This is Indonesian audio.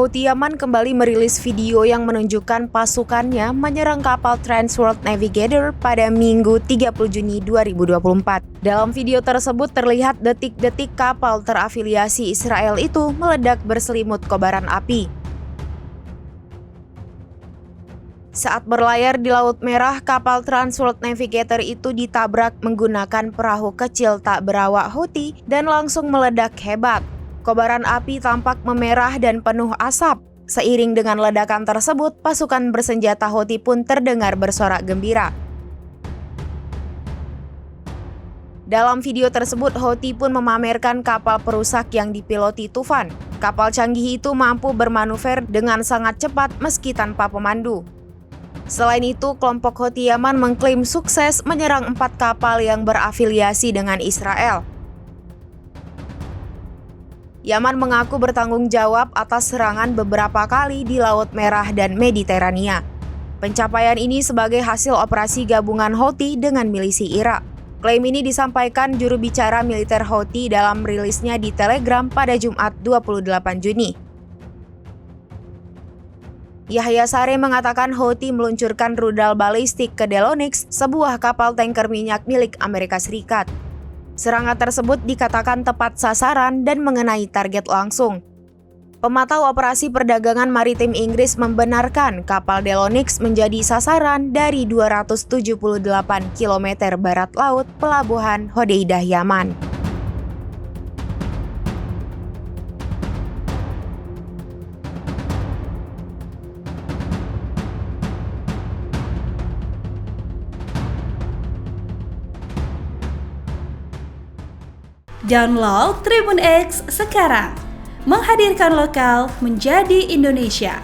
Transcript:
Houthi Yaman kembali merilis video yang menunjukkan pasukannya menyerang kapal Trans-World Navigator pada Minggu 30 Juni 2024. Dalam video tersebut terlihat detik-detik kapal terafiliasi Israel itu meledak berselimut kobaran api. Saat berlayar di Laut Merah, kapal Trans-World Navigator itu ditabrak menggunakan perahu kecil tak berawak Houthi dan langsung meledak hebat. Kobaran api tampak memerah dan penuh asap. Seiring dengan ledakan tersebut, pasukan bersenjata Houthi pun terdengar bersorak gembira. Dalam video tersebut, Houthi pun memamerkan kapal perusak yang dipiloti Tufan. Kapal canggih itu mampu bermanuver dengan sangat cepat meski tanpa pemandu. Selain itu, kelompok Houthi Yaman mengklaim sukses menyerang 4 kapal yang berafiliasi dengan Israel. Yaman mengaku bertanggung jawab atas serangan beberapa kali di Laut Merah dan Mediterania. Pencapaian ini sebagai hasil operasi gabungan Houthi dengan milisi Irak. Klaim ini disampaikan juru bicara militer Houthi dalam rilisnya di Telegram pada Jumat 28 Juni. Yahya Saree mengatakan Houthi meluncurkan rudal balistik ke Delonix, sebuah kapal tanker minyak milik Amerika Serikat. Serangan tersebut dikatakan tepat sasaran dan mengenai target langsung. Pemantau operasi perdagangan maritim Inggris membenarkan kapal Delonix menjadi sasaran dari 278 km barat laut pelabuhan Hodeidah, Yaman. Download Tribun X sekarang, menghadirkan lokal menjadi Indonesia.